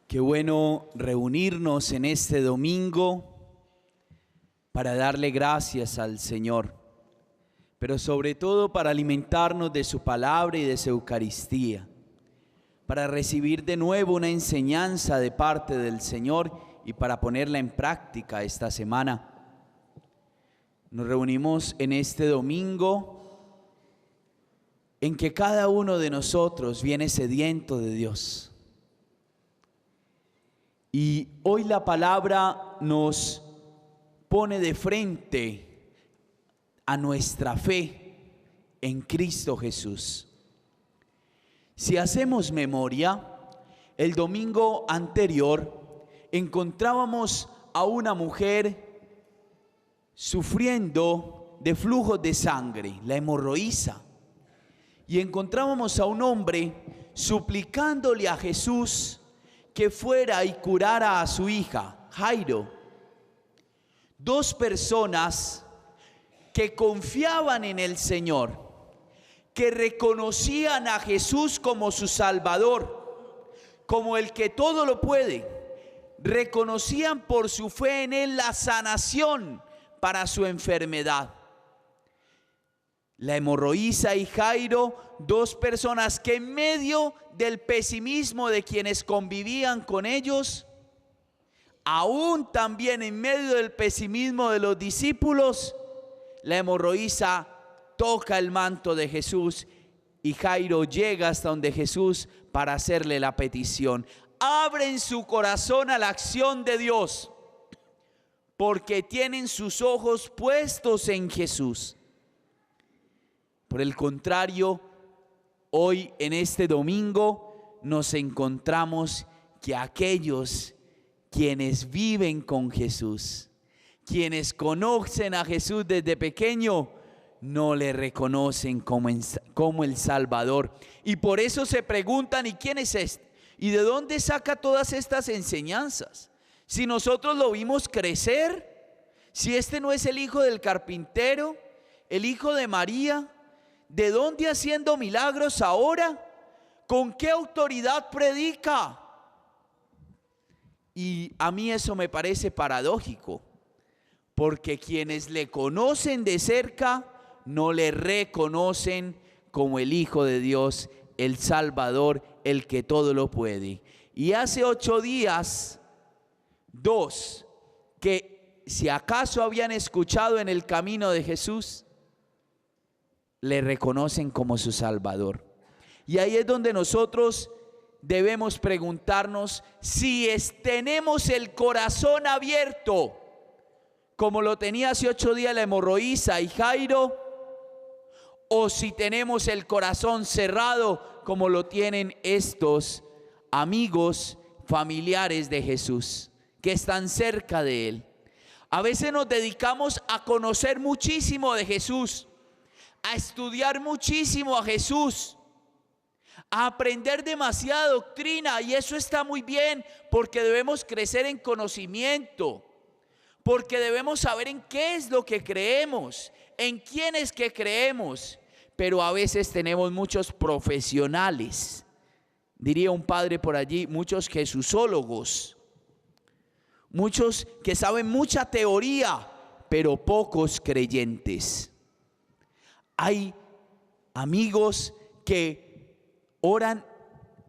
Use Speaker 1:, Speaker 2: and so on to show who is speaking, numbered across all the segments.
Speaker 1: Qué bueno reunirnos en este domingo para darle gracias al Señor, pero sobre todo para alimentarnos de su palabra y de su Eucaristía, para recibir de nuevo una enseñanza de parte del Señor y para ponerla en práctica esta semana. Nos reunimos en este domingo en que cada uno de nosotros viene sediento de Dios. Y hoy la palabra nos pone de frente a nuestra fe en Cristo Jesús. Si hacemos memoria, el domingo anterior encontrábamos a una mujer sufriendo de flujos de sangre, la hemorroísa, y encontrábamos a un hombre suplicándole a Jesús que fuera y curara a su hija, Jairo. Dos personas que confiaban en el Señor, que reconocían a Jesús como su Salvador, como el que todo lo puede. Reconocían por su fe en Él la sanación para su enfermedad. La hemorroísa y Jairo, dos personas que en medio del pesimismo de quienes convivían con ellos, aún también en medio del pesimismo de los discípulos, la hemorroísa toca el manto de Jesús y Jairo llega hasta donde Jesús para hacerle la petición. Abren su corazón a la acción de Dios porque tienen sus ojos puestos en Jesús. Por el contrario, hoy en este domingo nos encontramos que aquellos quienes viven con Jesús, quienes conocen a Jesús desde pequeño, no le reconocen como el Salvador. Y por eso se preguntan, ¿y quién es este? ¿Y de dónde saca todas estas enseñanzas? Si nosotros lo vimos crecer, si este no es el hijo del carpintero, el hijo de María, ¿de dónde haciendo milagros ahora? ¿Con qué autoridad predica? Y a mí eso me parece paradójico, porque quienes le conocen de cerca no le reconocen como el Hijo de Dios, el Salvador, el que todo lo puede. Y hace 8 días, dos que si acaso habían escuchado en el camino de Jesús, le reconocen como su Salvador. Y ahí es donde nosotros debemos preguntarnos si tenemos el corazón abierto, como lo tenía hace 8 días la hemorroísa y Jairo, o si tenemos el corazón cerrado, como lo tienen estos amigos familiares de Jesús, que están cerca de Él. A veces nos dedicamos a conocer muchísimo de Jesús, a estudiar muchísimo a Jesús, a aprender demasiada doctrina, y eso está muy bien porque debemos crecer en conocimiento, porque debemos saber en qué es lo que creemos, en quién es que creemos. Pero a veces tenemos muchos profesionales, diría un padre por allí, muchos jesúsólogos, muchos que saben mucha teoría, pero pocos creyentes. Hay amigos que oran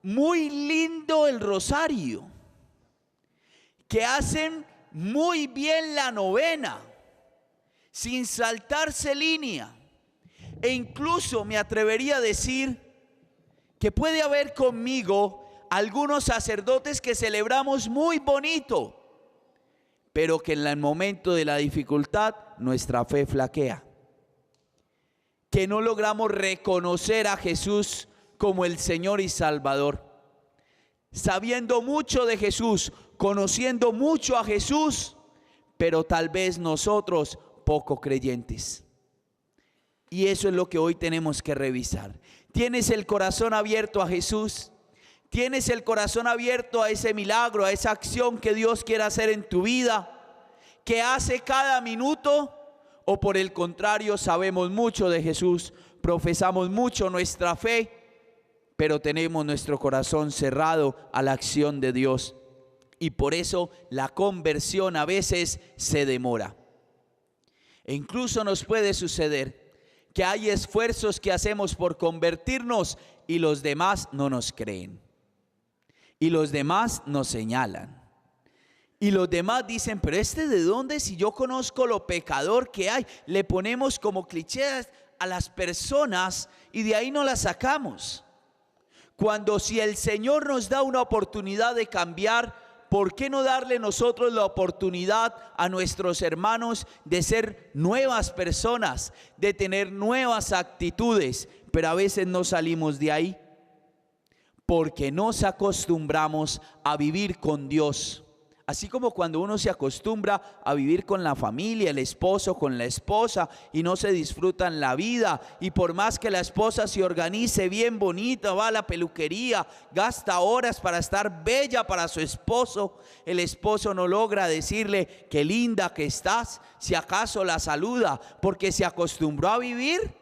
Speaker 1: muy lindo el rosario, que hacen muy bien la novena, sin saltarse línea. E incluso me atrevería a decir que puede haber conmigo algunos sacerdotes que celebramos muy bonito, pero que en el momento de la dificultad nuestra fe flaquea. Que no logramos reconocer a Jesús como el Señor y Salvador. Sabiendo mucho de Jesús, conociendo mucho a Jesús, pero tal vez nosotros poco creyentes. Y eso es lo que hoy tenemos que revisar. ¿Tienes el corazón abierto a Jesús? ¿Tienes el corazón abierto a ese milagro, a esa acción que Dios quiere hacer en tu vida, que hace cada minuto? ¿O por el contrario, sabemos mucho de Jesús, profesamos mucho nuestra fe, pero tenemos nuestro corazón cerrado a la acción de Dios Y por eso la conversión a veces se demora. E incluso nos puede suceder que hay esfuerzos que hacemos por convertirnos y los demás no nos creen. Y los demás nos señalan. Y los demás dicen, pero ¿de dónde? Si yo conozco lo pecador que hay. Le ponemos como clichés a las personas y de ahí no las sacamos. Cuando si el Señor nos da una oportunidad de cambiar, ¿por qué no darle nosotros la oportunidad a nuestros hermanos de ser nuevas personas, de tener nuevas actitudes? Pero a veces no salimos de ahí porque nos acostumbramos a vivir con Dios. Así como cuando uno se acostumbra a vivir con la familia, el esposo con la esposa, y no se disfrutan la vida, y por más que la esposa se organice bien bonita, va a la peluquería, gasta horas para estar bella para su esposo, el esposo no logra decirle qué linda que estás, si acaso la saluda, porque se acostumbró a vivir.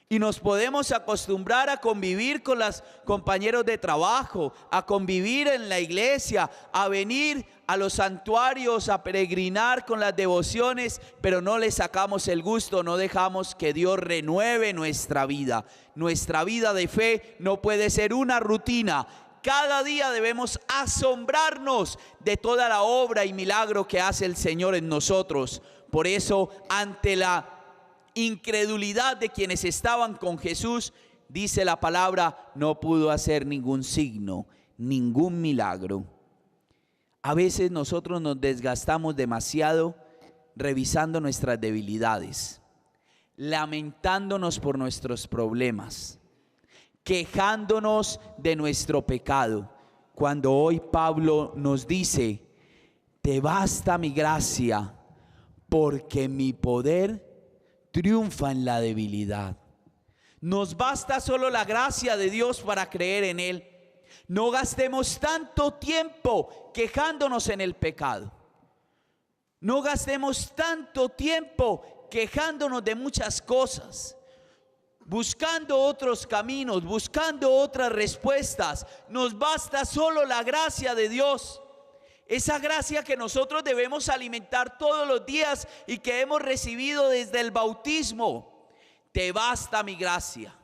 Speaker 1: Y nos podemos acostumbrar a convivir con los compañeros de trabajo, a convivir en la iglesia, a venir a los santuarios, a peregrinar con las devociones, pero no le sacamos el gusto, no dejamos que Dios renueve nuestra vida. Nuestra vida de fe no puede ser una rutina. Cada día debemos asombrarnos de toda la obra y milagro que hace el Señor en nosotros. Por eso, ante la incredulidad de quienes estaban con Jesús, dice la palabra, no pudo hacer ningún signo, ningún milagro. A veces nosotros nos desgastamos demasiado revisando nuestras debilidades, lamentándonos por nuestros problemas, quejándonos de nuestro pecado, cuando hoy Pablo nos dice, te basta mi gracia, porque mi poder triunfa en la debilidad. Nos basta solo la gracia de Dios para creer en Él. No gastemos tanto tiempo quejándonos en el pecado. No gastemos tanto tiempo quejándonos de muchas cosas, buscando otros caminos, buscando otras respuestas. Nos basta solo la gracia de Dios. Esa gracia que nosotros debemos alimentar todos los días y que hemos recibido desde el bautismo. Te basta mi gracia.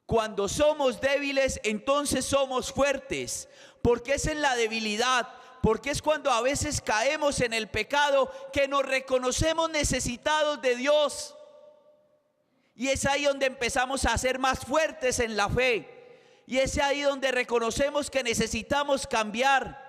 Speaker 1: Cuando somos débiles, entonces somos fuertes, porque es en la debilidad, porque es cuando a veces caemos en el pecado que nos reconocemos necesitados de Dios. Y es ahí donde empezamos a ser más fuertes en la fe. Y es ahí donde reconocemos que necesitamos cambiar,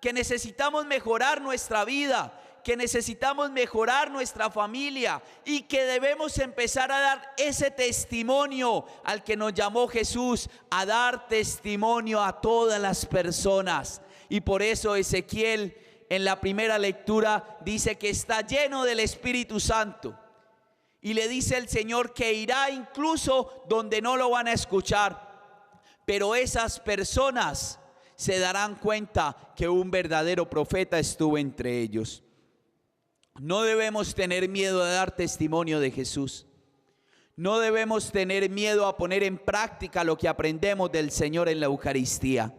Speaker 1: que necesitamos mejorar nuestra vida, que necesitamos mejorar nuestra familia y que debemos empezar a dar ese testimonio al que nos llamó Jesús, a dar testimonio a todas las personas. Y por eso Ezequiel en la primera lectura dice que está lleno del Espíritu Santo. Y le dice el Señor que irá incluso donde no lo van a escuchar. Pero esas personas se darán cuenta que un verdadero profeta estuvo entre ellos. No debemos tener miedo de dar testimonio de Jesús. No debemos tener miedo a poner en práctica lo que aprendemos del Señor en la Eucaristía.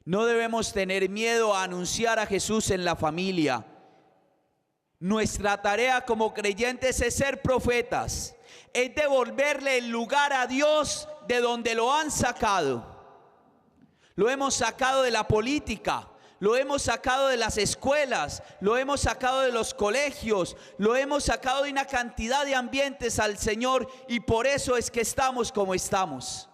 Speaker 1: No debemos tener miedo a anunciar a Jesús en la familia. Nuestra tarea como creyentes es ser profetas, es devolverle el lugar a Dios de donde lo han sacado. Lo hemos sacado de la política, lo hemos sacado de las escuelas, lo hemos sacado de los colegios, lo hemos sacado de una cantidad de ambientes al Señor, y por eso es que estamos como estamos.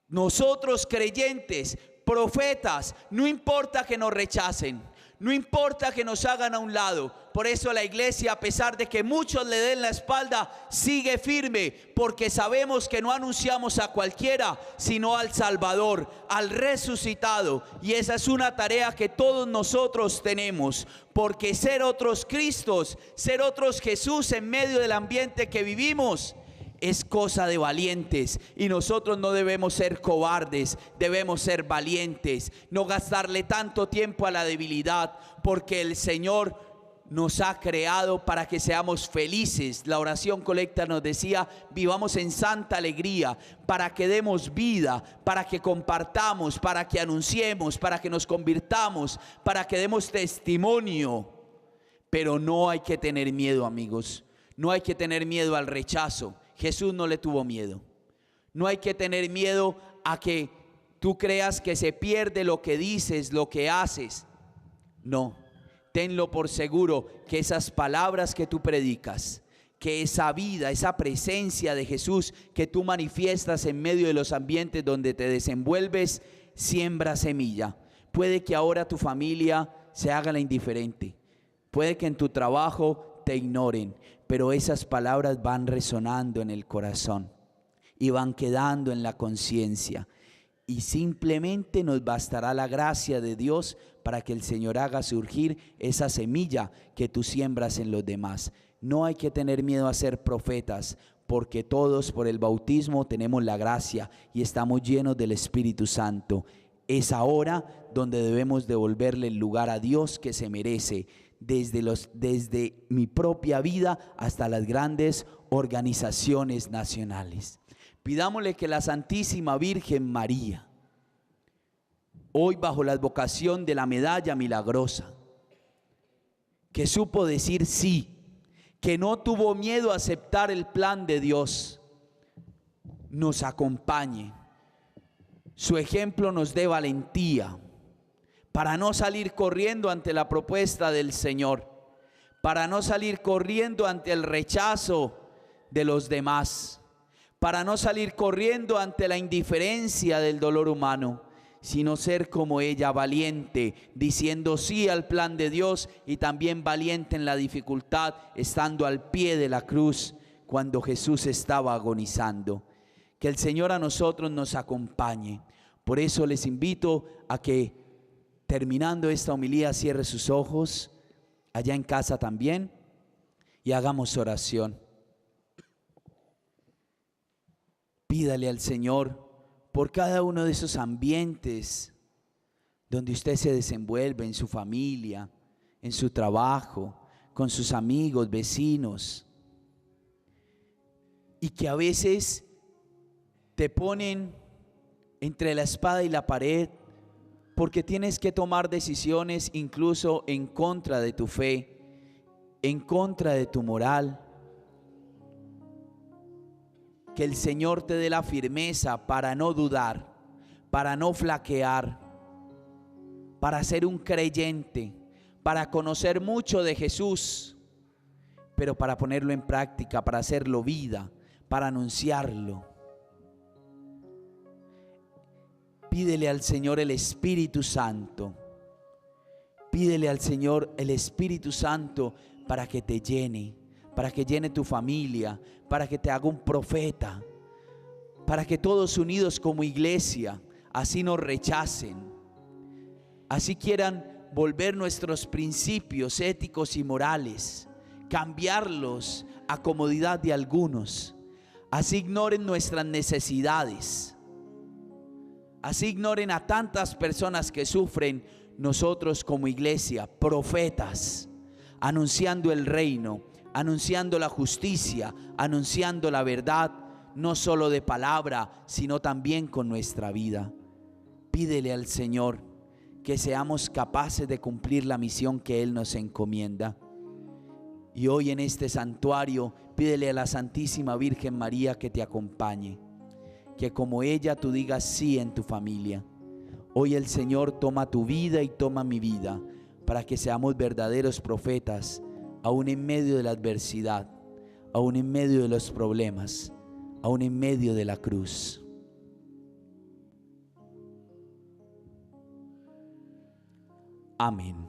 Speaker 1: Nosotros creyentes, profetas, no importa que nos rechacen, no importa que nos hagan a un lado. Por eso la iglesia, a pesar de que muchos le den la espalda, sigue firme, porque sabemos que no anunciamos a cualquiera, sino al Salvador, al resucitado. Y esa es una tarea que todos nosotros tenemos, porque ser otros Cristos, ser otros Jesús en medio del ambiente que vivimos, es cosa de valientes, y nosotros no debemos ser cobardes, debemos ser valientes, no gastarle tanto tiempo a la debilidad, porque el Señor nos ha creado para que seamos felices. La oración colecta nos decía: vivamos en santa alegría, para que demos vida, para que compartamos, para que anunciemos, para que nos convirtamos, para que demos testimonio. Pero no hay que tener miedo, amigos. No hay que tener miedo al rechazo. Jesús no le tuvo miedo. No hay que tener miedo a que tú creas que se pierde lo que dices, lo que haces. No. Tenlo por seguro que esas palabras que tú predicas, que esa vida, esa presencia de Jesús que tú manifiestas en medio de los ambientes donde te desenvuelves, siembra semilla. Puede que ahora tu familia se haga la indiferente. Puede que en tu trabajo te ignoren, pero esas palabras van resonando en el corazón y van quedando en la conciencia. Y simplemente nos bastará la gracia de Dios para que el Señor haga surgir esa semilla que tú siembras en los demás. No hay que tener miedo a ser profetas, porque todos por el bautismo tenemos la gracia y estamos llenos del Espíritu Santo. Es ahora donde debemos devolverle el lugar a Dios que se merece, desde mi propia vida hasta las grandes organizaciones nacionales. Pidámosle que la Santísima Virgen María, hoy bajo la advocación de la medalla milagrosa, que supo decir sí, que no tuvo miedo a aceptar el plan de Dios, nos acompañe. Su ejemplo nos dé valentía para no salir corriendo ante la propuesta del Señor, para no salir corriendo ante el rechazo de los demás, para no salir corriendo ante la indiferencia del dolor humano, sino ser como ella, valiente, diciendo sí al plan de Dios, y también valiente en la dificultad, estando al pie de la cruz cuando Jesús estaba agonizando. Que el Señor a nosotros nos acompañe. Por eso les invito a que, terminando esta homilía, cierre sus ojos, allá en casa también, y hagamos oración. Pídale al Señor por cada uno de esos ambientes donde usted se desenvuelve, en su familia, en su trabajo, con sus amigos, vecinos, y que a veces te ponen entre la espada y la pared, porque tienes que tomar decisiones incluso en contra de tu fe, en contra de tu moral. Que el Señor te dé la firmeza para no dudar, para no flaquear, para ser un creyente, para conocer mucho de Jesús, pero para ponerlo en práctica, para hacerlo vida, para anunciarlo. Pídele al Señor el Espíritu Santo. Pídele al Señor el Espíritu Santo para que te llene, para que llene tu familia, para que te haga un profeta, para que todos unidos como iglesia, así nos rechacen, así quieran volver nuestros principios éticos y morales, cambiarlos a comodidad de algunos, así ignoren nuestras necesidades, así ignoren a tantas personas que sufren. Nosotros como iglesia, profetas, anunciando el reino, anunciando la justicia, anunciando la verdad, no solo de palabra, sino también con nuestra vida. Pídele al Señor que seamos capaces de cumplir la misión que Él nos encomienda. Y hoy en este santuario, pídele a la Santísima Virgen María que te acompañe, que como ella tú digas sí en tu familia. Hoy el Señor toma tu vida y toma mi vida, para que seamos verdaderos profetas, aún en medio de la adversidad, aún en medio de los problemas, aún en medio de la cruz. Amén.